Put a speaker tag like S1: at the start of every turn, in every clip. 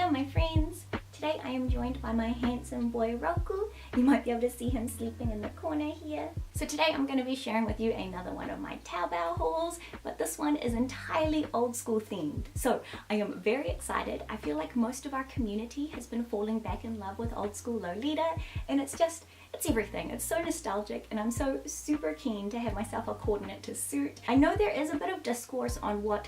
S1: Hello my friends! Today I am joined by my handsome boy Roku. You might be able to see him sleeping in the corner here. So today I'm going to be sharing with you another one of my Taobao hauls, but this one is entirely old school themed. So I am very excited. I feel like most of our community has been falling back in love with old school Lolita, and it's everything. It's so nostalgic, and I'm so super keen to have myself a coordinate to suit. I know there is a bit of discourse on what,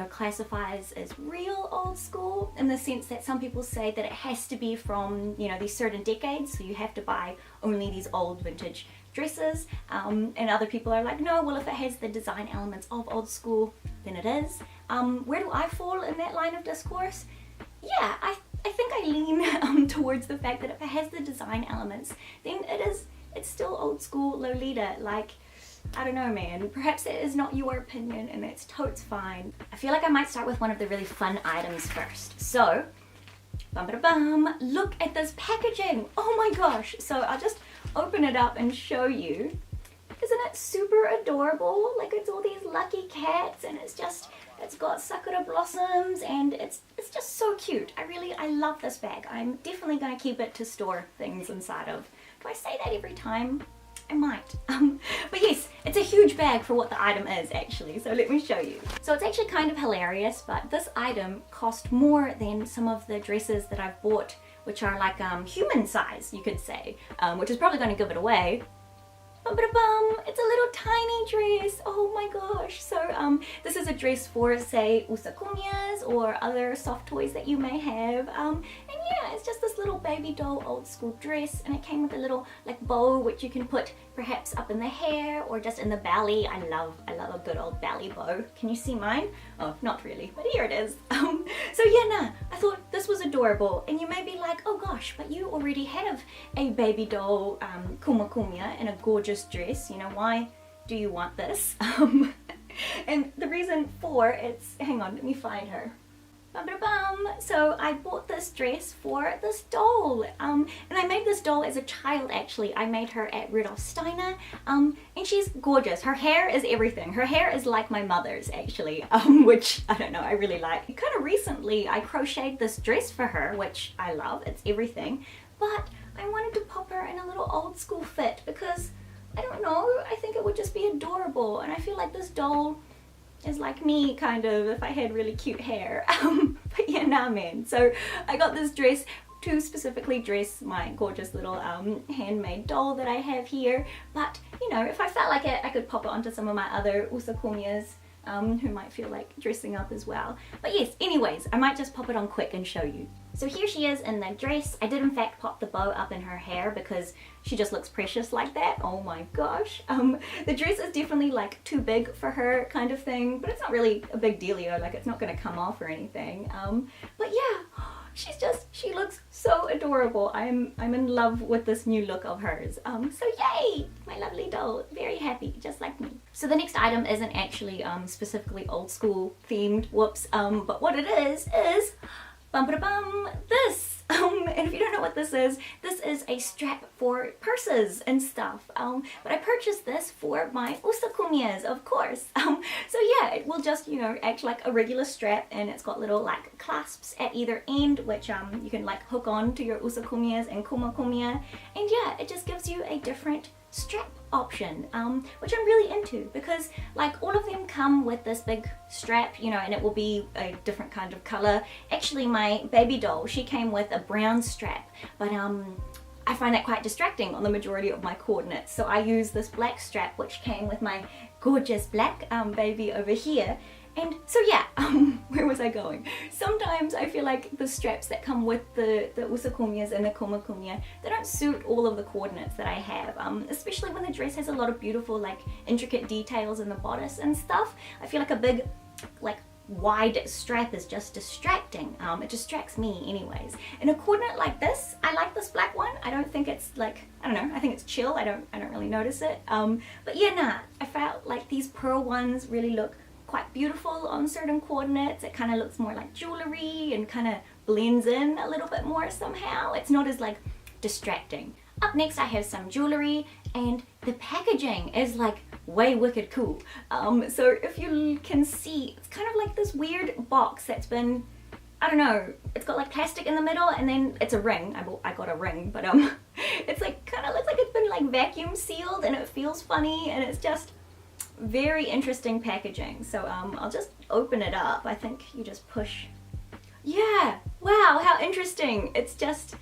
S1: classifies as real old school, in the sense that some people say that it has to be from, these certain decades, so you have to buy only these old vintage dresses, and other people are like, no, well, if it has the design elements of old school, then it is. Where do I fall in that line of discourse? Yeah, I think I lean towards the fact that if it has the design elements, then it's still old school Lolita. Like, I don't know, man, perhaps it is not your opinion, and that's totes fine. I feel like I might start with one of the really fun items first. So, bum, look at this packaging. Oh my gosh. So I'll just open it up and show you. Isn't it super adorable? Like, it's all these lucky cats, and it's got sakura blossoms, and it's just so cute. I love this bag. I'm definitely going to keep it to store things inside of. Do I say that every time? I might. But yes, it's a huge bag for what the item is actually, so let me show you. So it's actually kind of hilarious, but this item cost more than some of the dresses that I've bought, which are like human size, you could say, which is probably going to give it away. It's a little tiny dress. Oh my gosh. So this is a dress for, say, usakumias or other soft toys that you may have, and yeah, it's just this little baby doll old school dress, and it came with a little like bow which you can put perhaps up in the hair or just in the belly. I love a good old belly bow. Can you see mine? Oh, not really, but here it is. So yeah, I thought this was adorable, and you may be like, oh gosh, but you already have a baby doll kumakumia in a gorgeous dress. Why do you want this? And the reason for it's, hang on, let me find her. So I bought this dress for this doll, and I made this doll as a child actually. I made her at Rudolf Steiner, and she's gorgeous. Her hair is everything. Her hair is like my mother's actually, which I don't know, I really like. Kind of recently I crocheted this dress for her, which I love. It's everything, but I wanted to pop her in a little old school fit because, I don't know, I think it would just be adorable, and I feel like this doll is like me, kind of, if I had really cute hair. But yeah, nah man. So I got this dress to specifically dress my gorgeous little handmade doll that I have here. But, if I felt like it, I could pop it onto some of my other usakumias who might feel like dressing up as well. But yes, anyways, I might just pop it on quick and show you. So here she is in the dress. I did in fact pop the bow up in her hair because she just looks precious like that. Oh my gosh. The dress is definitely like too big for her kind of thing, but it's not really a big dealio, like it's not gonna come off or anything. But yeah, she looks so adorable. I'm in love with this new look of hers. So yay, my lovely doll, very happy, just like me. So the next item isn't actually specifically old school themed, whoops, but what it is this. And if you don't know what this is a strap for purses and stuff. But I purchased this for my usakumias, of course. So yeah, it will just, act like a regular strap, and it's got little like clasps at either end, which you can like hook on to your usakumias and kumakumiya. And yeah, it just gives you a different strap option, which I'm really into, because like all of them come with this big strap, and it will be a different kind of color. Actually, my baby doll, she came with a brown strap, but I find that quite distracting on the majority of my coordinates, so I use this black strap which came with my gorgeous black baby over here. And so yeah, where was I going? Sometimes I feel like the straps that come with the usakumias and the kumakumiya, they don't suit all of the coordinates that I have, especially when the dress has a lot of beautiful, like, intricate details in the bodice and stuff. I feel like a big, like, wide strap is just distracting. It distracts me anyways. In a coordinate like this, I like this black one. I don't think it's like, I don't know, I think it's chill. I don't really notice it. But yeah, nah, I felt like these pearl ones really look quite beautiful on certain coordinates. It kind of looks more like jewelry and kind of blends in a little bit more somehow. It's not as like distracting. Up next I have some jewelry, and the packaging is like way wicked cool. So if you can see, it's kind of like this weird box that's been I don't know, it's got like plastic in the middle, and then it's a ring. I got a ring, but it's like kind of looks like it's been like vacuum sealed, and it feels funny, and it's just very interesting packaging. So I'll just open it up. I think you just push. Yeah, wow, how interesting. It's just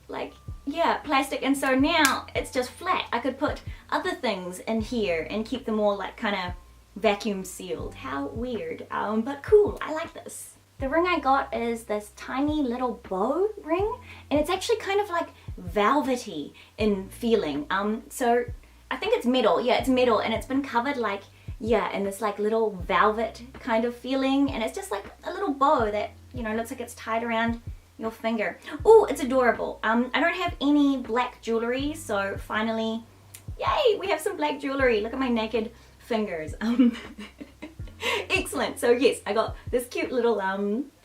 S1: like, yeah, plastic, and so now it's just flat. I could put other things in here and keep them all like kind of vacuum sealed. How weird, but cool. I like this. The ring I got is this tiny little bow ring, and it's actually kind of like velvety in feeling. So I think it's metal. Yeah, it's metal, and it's been covered like, yeah, in this like little velvet kind of feeling, and it's just like a little bow that, you know, looks like it's tied around your finger. Oh, it's adorable. I don't have any black jewelry, so finally, yay, we have some black jewelry. Look at my naked fingers. Excellent. So yes, I got this cute little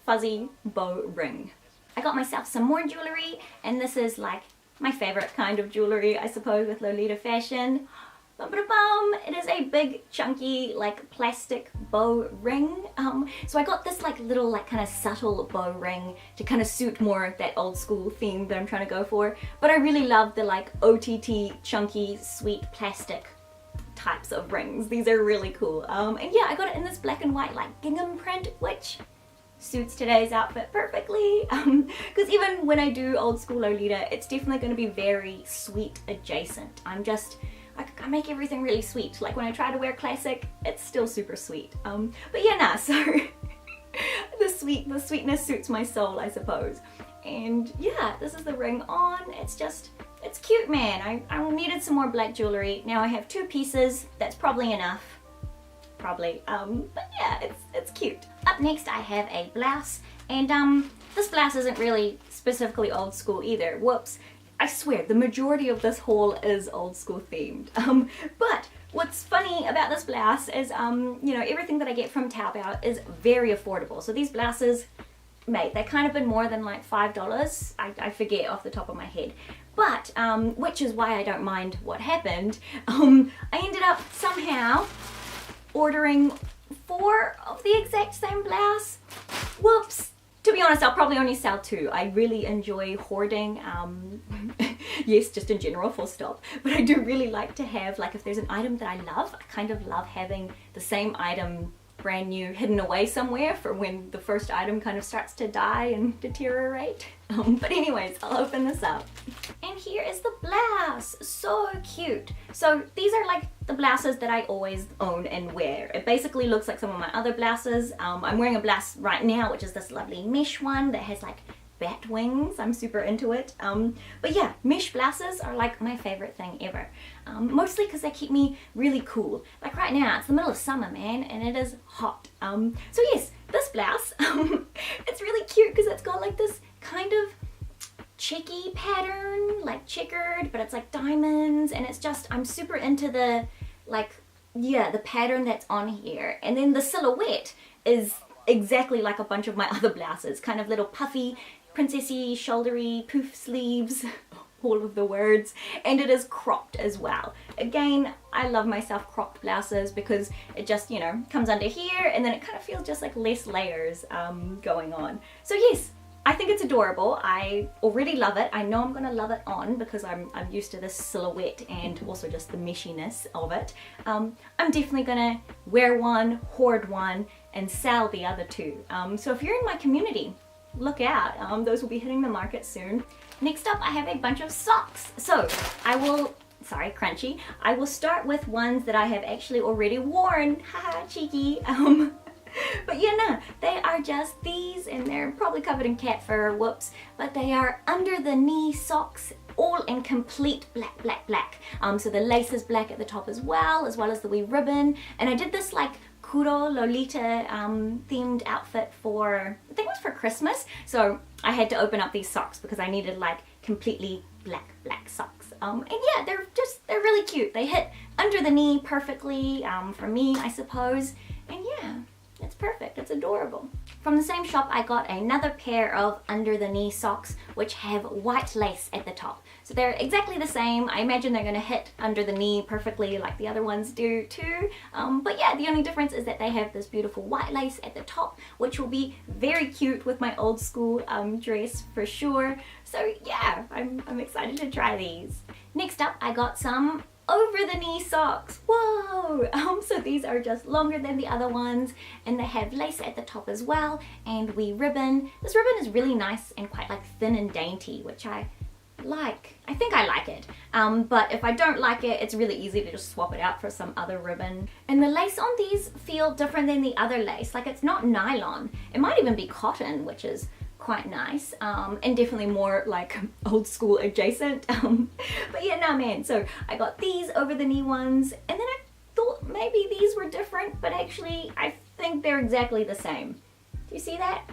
S1: fuzzy bow ring. I got myself some more jewelry, and this is like my favorite kind of jewelry, I suppose, with Lolita fashion. Bum-ba-da-bum. It is a big chunky like plastic bow ring. So I got this like little like kind of subtle bow ring to kind of suit more that old school theme that I'm trying to go for, but I really love the like OTT chunky sweet plastic types of rings. These are really cool. And yeah, I got it in this black and white like gingham print, which suits today's outfit perfectly, because even when I do old school Lolita, it's definitely going to be very sweet adjacent. I make everything really sweet. Like when I try to wear classic, it's still super sweet. But yeah, nah, so the sweetness suits my soul, I suppose. And yeah, this is the ring on. It's cute, man. I needed some more black jewelry. Now I have 2 pieces. That's probably enough. Probably. But yeah, it's cute. Up next I have a blouse, and this blouse isn't really specifically old school either. Whoops. I swear, the majority of this haul is old school themed. But what's funny about this blouse is, you know, everything that I get from Taobao is very affordable. So these blouses, mate, they kind of been more than like $5. I forget off the top of my head. But, which is why I don't mind what happened. I ended up somehow ordering 4 of the exact same blouse. Whoops. To be honest, I'll probably only sell 2. I really enjoy hoarding, yes, just in general, full stop. But I do really like to have, like, if there's an item that I love, I kind of love having the same item brand new hidden away somewhere for when the first item kind of starts to die and deteriorate. But anyways, I'll open this up. And here is the blouse. So cute. So these are like the blouses that I always own and wear. It basically looks like some of my other blouses. I'm wearing a blouse right now, which is this lovely mesh one that has like bat wings. I'm super into it. But yeah, mesh blouses are like my favorite thing ever. Mostly because they keep me really cool. Like right now, it's the middle of summer, man, and it is hot. So yes, this blouse, it's really cute because it's got like this kind of checky pattern, like checkered, but it's like diamonds, and it's just, I'm super into the, like, yeah, the pattern that's on here. And then the silhouette is exactly like a bunch of my other blouses, kind of little puffy, princessy, shouldery, poof sleeves, all of the words, and it is cropped as well. Again, I love myself cropped blouses because it just, you know, comes under here, and then it kind of feels just like less layers going on. So yes, I think it's adorable. I already love it. I know I'm gonna love it on because I'm used to this silhouette and also just the meshiness of it. I'm definitely gonna wear one, hoard one, and sell the other 2. So if you're in my community, look out. Those will be hitting the market soon. Next up, I have a bunch of socks. So I will, sorry, crunchy. I will start with ones that I have actually already worn. Haha, cheeky. But yeah, no, they are just these, and they're probably covered in cat fur, whoops, but they are under the knee socks, all in complete black, black, black. So the lace is black at the top as well as the wee ribbon, and I did this like Kuro Lolita themed outfit for, I think it was for Christmas, so I had to open up these socks because I needed like completely black, black socks. And yeah, they're really cute. They hit under the knee perfectly, for me, I suppose, and yeah. It's perfect, it's adorable. From the same shop, I got another pair of under the knee socks, which have white lace at the top. So they're exactly the same. I imagine they're gonna hit under the knee perfectly like the other ones do too. But yeah, the only difference is that they have this beautiful white lace at the top, which will be very cute with my old school dress for sure. So yeah, I'm excited to try these. Next up, I got some over the knee socks. Whoa! So these are just longer than the other ones, and they have lace at the top as well, and wee ribbon. This ribbon is really nice and quite like thin and dainty, which I like. I think I like it. But if I don't like it, it's really easy to just swap it out for some other ribbon. And the lace on these feel different than the other lace. Like, it's not nylon. It might even be cotton, which is quite nice, and definitely more like old school adjacent. But yeah, no man, so I got these over the knee ones, and then I thought maybe these were different, but actually I think they're exactly the same. Do you see that?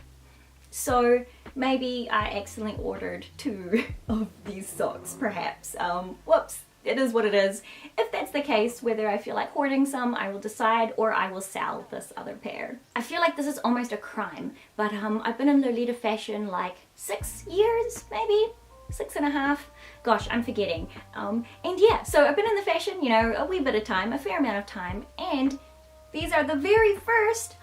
S1: So maybe I accidentally ordered 2 of these socks, perhaps. Whoops. It is what it is. If that's the case, whether I feel like hoarding some, I will decide, or I will sell this other pair. I feel like this is almost a crime, but I've been in Lolita fashion like 6 years, maybe? 6.5. Gosh, I'm forgetting. And yeah, so I've been in the fashion, you know, a wee bit of time, a fair amount of time, and these are the very first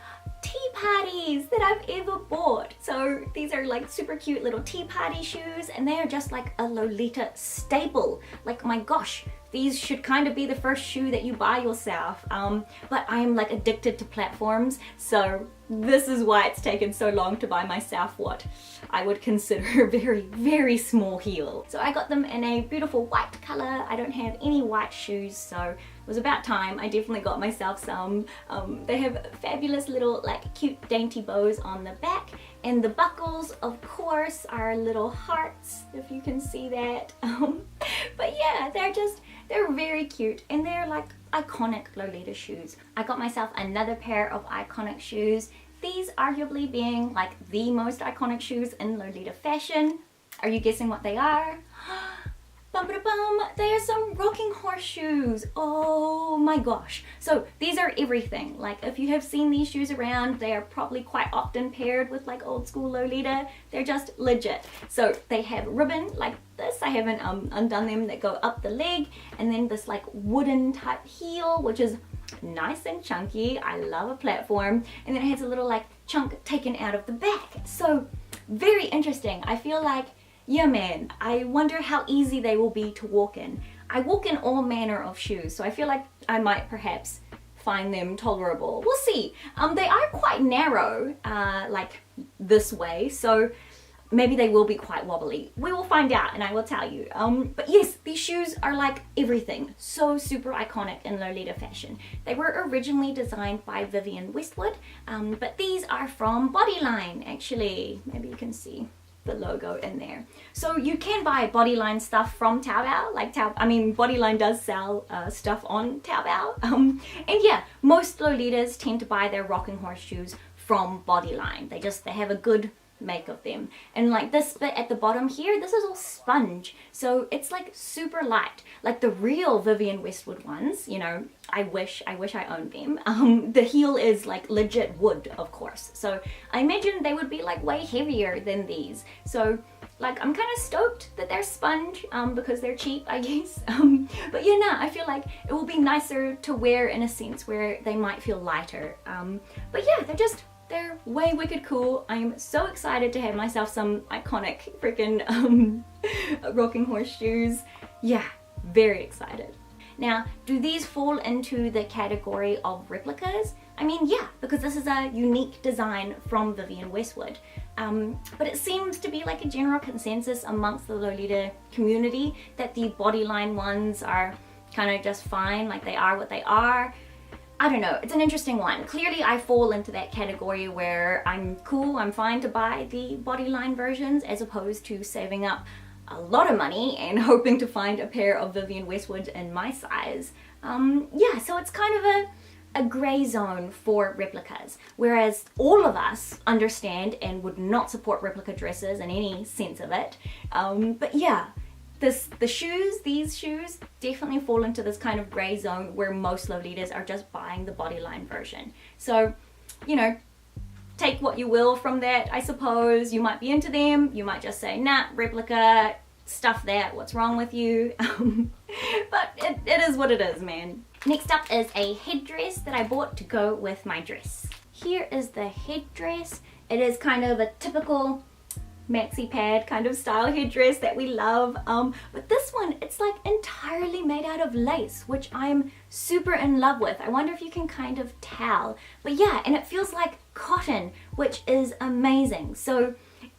S1: tea parties that I've ever bought. So these are like super cute little tea party shoes, and they are just like a Lolita staple. Like, my gosh, these should kind of be the first shoe that you buy yourself. But I am like addicted to platforms, so this is why it's taken so long to buy myself what I would consider a very, very small heel. So I got them in a beautiful white color. I don't have any white shoes, so it was about time. I definitely got myself some. They have fabulous little like cute dainty bows on the back, and the buckles of course are little hearts, if you can see that. But yeah, they're very cute, and they're like iconic Lolita shoes. I got myself another pair of iconic shoes, these arguably being like the most iconic shoes in Lolita fashion. Are you guessing what they are? Bum ba bum, they are some rocking horse shoes. Oh my gosh. So these are everything. Like, if you have seen these shoes around, they are probably quite often paired with like old school Lolita. They're just legit. So they have ribbon like this. I haven't undone them, that go up the leg, and then this like wooden type heel, which is nice and chunky. I love a platform. And then it has a little like chunk taken out of the back. So very interesting. I feel like, yeah man, I wonder how easy they will be to walk in. I walk in all manner of shoes, so I feel like I might perhaps find them tolerable. We'll see. They are quite narrow, like this way, so maybe they will be quite wobbly. We will find out, and I will tell you. But yes, these shoes are like everything. So super iconic in Lolita fashion. They were originally designed by Vivienne Westwood, but these are from Bodyline, actually. Maybe you can see the logo in there. So you can buy Bodyline stuff from Taobao, like Bodyline does sell stuff on Taobao. And yeah, most Lolitas tend to buy their rocking horse shoes from Bodyline. They have a good make of them. And like this bit at the bottom here, this is all sponge, so it's like super light, like the real Vivienne Westwood ones. You know, I wish I owned them. The heel is like legit wood, of course, so I imagine they would be like way heavier than these. So like, I'm kind of stoked that they're sponge, because they're cheap, I guess. But yeah, no, I feel like it will be nicer to wear in a sense where they might feel lighter. But yeah, they're way wicked cool. I'm so excited to have myself some iconic freaking rocking horse shoes. Yeah, very excited. Now, do these fall into the category of replicas? I mean, yeah, because this is a unique design from Vivienne Westwood. But it seems to be like a general consensus amongst the Lolita community that the Bodyline ones are kind of just fine, like they are what they are. I don't know, it's an interesting one. Clearly I fall into that category where I'm cool, I'm fine to buy the Bodyline versions as opposed to saving up a lot of money and hoping to find a pair of Vivienne Westwood in my size. Yeah, so it's kind of a grey zone for replicas, whereas all of us understand and would not support replica dresses in any sense of it. But yeah, these shoes definitely fall into this kind of grey zone where most Lolitas are just buying the Bodyline version. So you know, take what you will from that, I suppose. You might be into them, you might just say, nah, replica, stuff that, what's wrong with you? But it is what it is, man. Next up is a headdress that I bought to go with my dress. Here is the headdress. It is kind of a typical maxi pad kind of style headdress that we love, but this one, it's like entirely made out of lace, which I'm super in love with. I wonder if you can kind of tell, but yeah, and it feels like cotton, which is amazing. So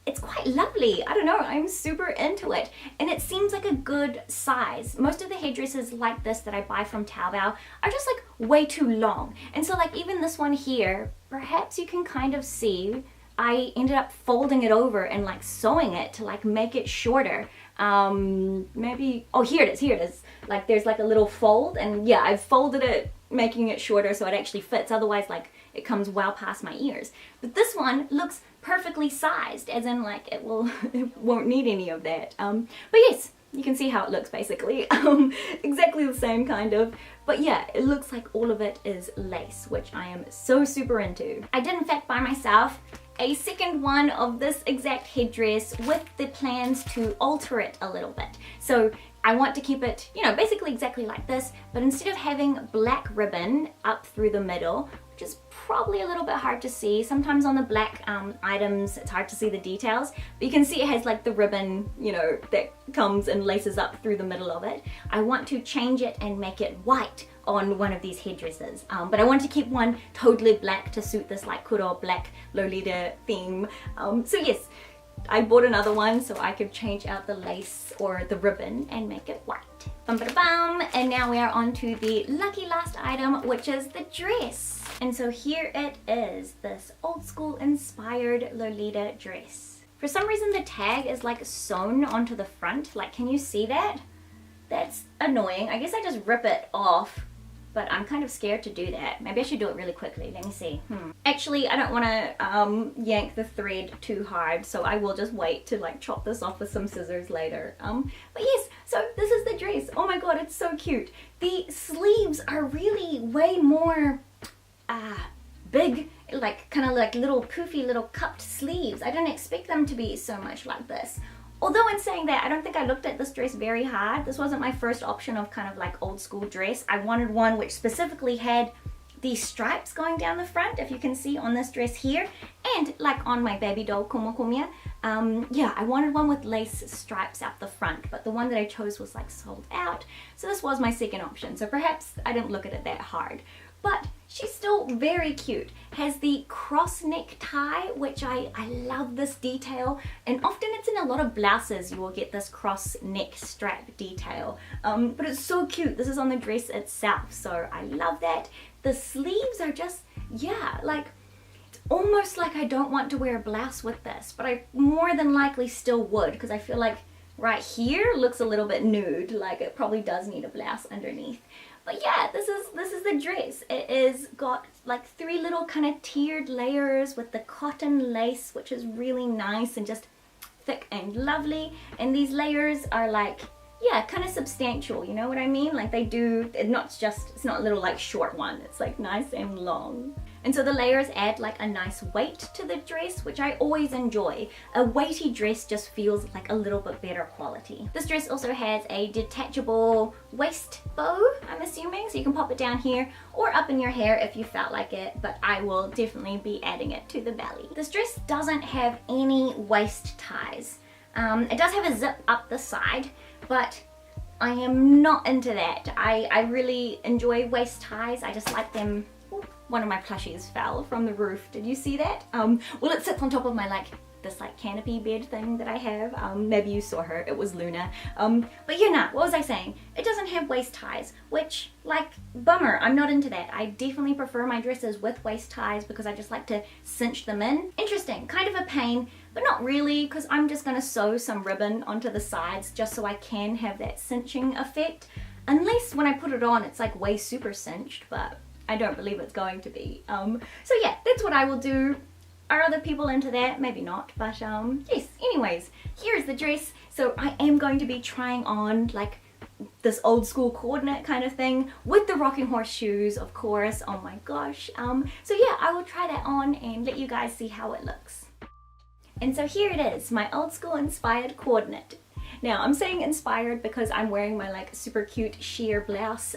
S1: it's quite lovely. I don't know, I'm super into it, and it seems like a good size. Most of the headdresses like this that I buy from Taobao are just like way too long, and so like even this one here, perhaps you can kind of see I ended up folding it over and like sewing it to like make it shorter. Maybe, oh, here it is. Like there's like a little fold, and yeah, I've folded it, making it shorter so it actually fits. Otherwise, like it comes well past my ears. But this one looks perfectly sized, as in like it won't need any of that. But yes, you can see how it looks basically. Exactly the same kind of. But yeah, it looks like all of it is lace, which I am so super into. I did in fact buy myself a second one of this exact headdress with the plans to alter it a little bit. So I want to keep it, you know, basically exactly like this, but instead of having black ribbon up through the middle, which is probably a little bit hard to see. Sometimes on the black items, it's hard to see the details, but you can see it has like the ribbon, you know, that comes and laces up through the middle of it. I want to change it and make it white on one of these headdresses, but I want to keep one totally black to suit this like coord black Lolita theme. So yes, I bought another one so I could change out the lace or the ribbon and make it white. Bum ba da bum. And now we are on to the lucky last item, which is the dress. And so here it is, this old school inspired Lolita dress. For some reason the tag is like sewn onto the front. Like, can you see that? That's annoying. I guess I just rip it off, but I'm kind of scared to do that. Maybe I should do it really quickly. Let me see. Actually, I don't want to yank the thread too hard, so I will just wait to like chop this off with some scissors later. But yes, so this is the dress. Oh my god, it's so cute. The sleeves are really way more big, like kind of like little poofy little cupped sleeves. I didn't expect them to be so much like this. Although in saying that, I don't think I looked at this dress very hard. This wasn't my first option of kind of like old school dress. I wanted one which specifically had these stripes going down the front, if you can see on this dress here, and like on my baby doll Kumokumia. Yeah, I wanted one with lace stripes out the front, but the one that I chose was like sold out. So this was my second option. So perhaps I didn't look at it that hard. But she's still very cute. Has the cross neck tie, which I love this detail, and often it's in a lot of blouses you will get this cross neck strap detail. But it's so cute. This is on the dress itself, so I love that. The sleeves are just, yeah, like it's almost like I don't want to wear a blouse with this, but I more than likely still would, because I feel like right here looks a little bit nude, like it probably does need a blouse underneath. But yeah, this is the dress. It is got like 3 little kind of tiered layers with the cotton lace, which is really nice and just thick and lovely. And these layers are like, yeah, kind of substantial, you know what I mean? Like they do, it's not a little like short one, it's like nice and long. And so the layers add like a nice weight to the dress, which I always enjoy. A weighty dress just feels like a little bit better quality. This dress also has a detachable waist bow, I'm assuming, so you can pop it down here or up in your hair if you felt like it, but I will definitely be adding it to the belly. This dress doesn't have any waist ties. It does have a zip up the side, but I am not into that. I really enjoy waist ties. I just like them. One of my plushies fell from the roof. Did you see that? Well, it sits on top of my this canopy bed thing that I have. Maybe you saw her. It was Luna. But yeah, nah, what was I saying? It doesn't have waist ties, which, bummer. I'm not into that. I definitely prefer my dresses with waist ties because I just like to cinch them in. Interesting. Kind of a pain, but not really, because I'm just going to sew some ribbon onto the sides just so I can have that cinching effect. Unless when I put it on, it's like way super cinched, but I don't believe it's going to be. So yeah, that's what I will do. Are other people into that? Maybe not, but yes. Anyways, here's the dress. So I am going to be trying on this old school coordinate kind of thing with the rocking horse shoes, of course. Oh my gosh. So yeah, I will try that on and let you guys see how it looks. And so here it is, my old school inspired coordinate. Now I'm saying inspired because I'm wearing my like super cute sheer blouse,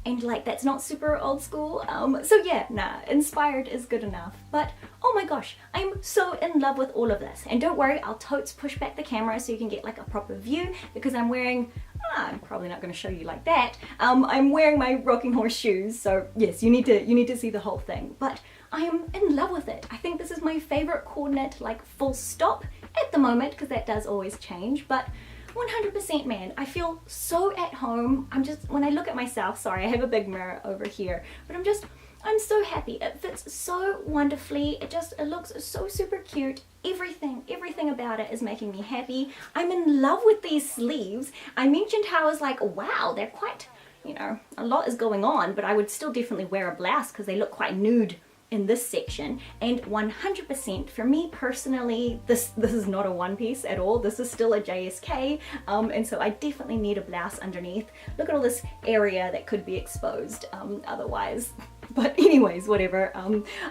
S1: and like that's not super old school, so yeah, nah, inspired is good enough. But oh my gosh, I'm so in love with all of this. And don't worry, I'll totes push back the camera so you can get like a proper view, because I'm wearing, I'm probably not going to show you like that, I'm wearing my rocking horse shoes, so yes, you need to see the whole thing. But I am in love with it. I think this is my favorite coordinate, like full stop at the moment, because that does always change, but 100% man, I feel so at home. I'm just, when I look at myself, sorry, I have a big mirror over here, but I'm so happy. It fits so wonderfully. It looks so super cute. Everything about it is making me happy. I'm in love with these sleeves. I mentioned how I was like, wow, they're quite, you know, a lot is going on, but I would still definitely wear a blouse because they look quite nude in this section. And 100% for me personally, this is not a one piece at all. This is still a JSK, and so I definitely need a blouse underneath. Look at all this area that could be exposed otherwise. But anyways, whatever.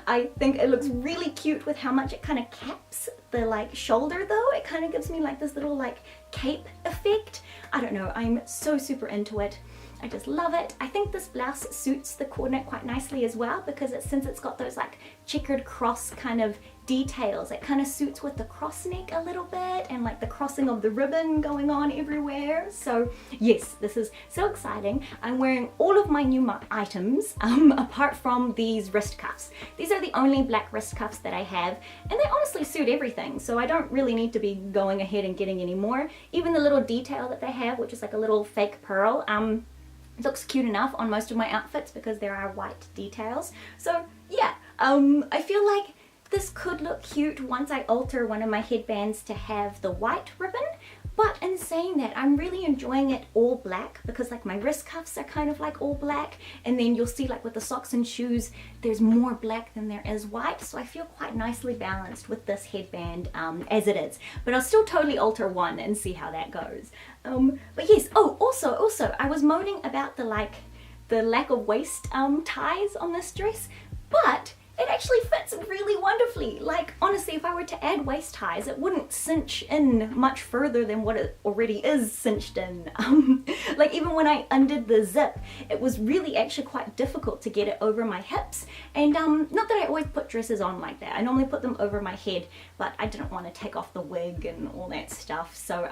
S1: I think it looks really cute with how much it kind of caps the like shoulder though. It kind of gives me like this little like cape effect. I don't know, I'm so super into it. I just love it. I think this blouse suits the coordinate quite nicely as well, because since it's got those like checkered cross kind of details, it kind of suits with the cross neck a little bit and like the crossing of the ribbon going on everywhere. So yes, this is so exciting. I'm wearing all of my new items apart from these wrist cuffs. These are the only black wrist cuffs that I have, and they honestly suit everything, so I don't really need to be going ahead and getting any more. Even the little detail that they have, which is like a little fake pearl, looks cute enough on most of my outfits because there are white details. So yeah, I feel like this could look cute once I alter one of my headbands to have the white ribbon. But in saying that, I'm really enjoying it all black, because like my wrist cuffs are kind of like all black, and then you'll see like with the socks and shoes there's more black than there is white, so I feel quite nicely balanced with this headband as it is. But I'll still totally alter one and see how that goes. But yes, oh also I was moaning about the lack of waist ties on this dress, but it actually fits really wonderfully. Like honestly, if I were to add waist ties, it wouldn't cinch in much further than what it already is cinched in. Like even when I undid the zip, it was really actually quite difficult to get it over my hips. And not that I always put dresses on like that. I normally put them over my head, but I didn't want to take off the wig and all that stuff. So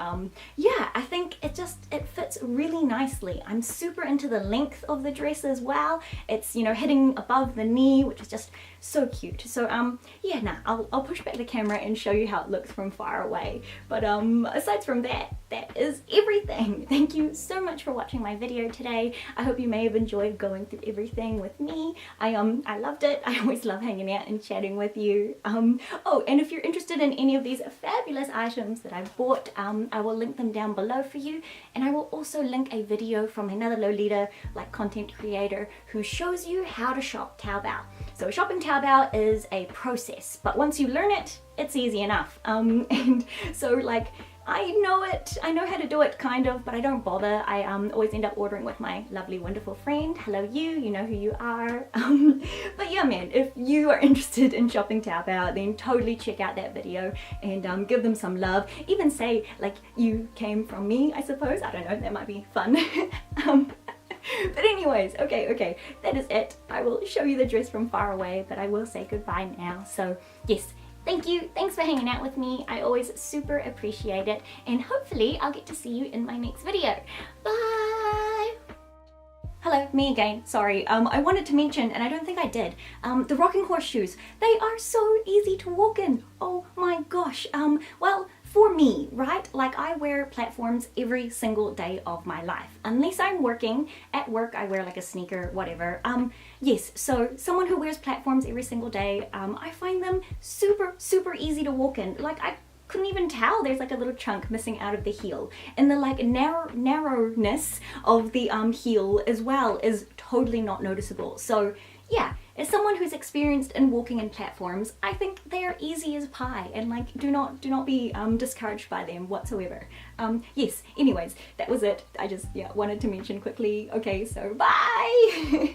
S1: yeah, I think it fits really nicely. I'm super into the length of the dress as well. It's, you know, hitting above the knee, which is just so cute. So yeah, nah, I'll push back the camera and show you how it looks from far away. But aside from that, that is everything. Thank you so much for watching my video today. I hope you may have enjoyed going through everything with me. I loved it. I always love hanging out and chatting with you. Oh, and if you're interested in any of these fabulous items that I bought, I will link them down below for you, and I will also link a video from another Lolita like content creator who shows you how to shop Taobao. So shopping Taobao is a process, but once you learn it, it's easy enough. And so like, I know how to do it kind of, but I don't bother. I always end up ordering with my lovely wonderful friend. Hello you know who you are. But yeah man, if you are interested in shopping Taobao, then totally check out that video and give them some love. Even say like you came from me, I suppose. I don't know, that might be fun. But anyways, okay, that is it. I will show you the dress from far away, but I will say goodbye now. So yes, thank you. Thanks for hanging out with me. I always super appreciate it, and hopefully I'll get to see you in my next video. Bye! Hello, me again. Sorry, I wanted to mention, and I don't think I did, the rocking horse shoes. They are so easy to walk in. Oh my gosh. Well, for me, right? Like I wear platforms every single day of my life. Unless I'm working. At work, I wear like a sneaker, whatever. Yes, so someone who wears platforms every single day, I find them super, super easy to walk in. Like I couldn't even tell there's like a little chunk missing out of the heel, and the like narrowness of the heel as well is totally not noticeable. So yeah, As someone who's experienced in walking in platforms, I think they are easy as pie, and like do not be discouraged by them whatsoever. Yes, anyways, that was it. I just wanted to mention quickly. Okay, so bye!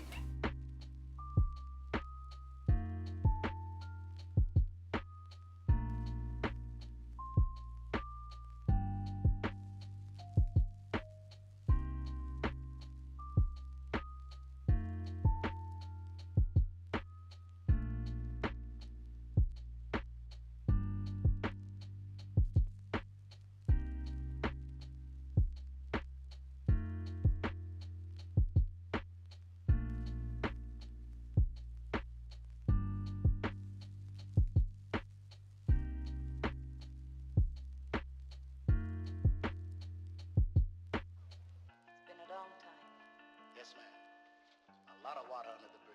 S2: Yes, ma'am. A lot of water under the bridge.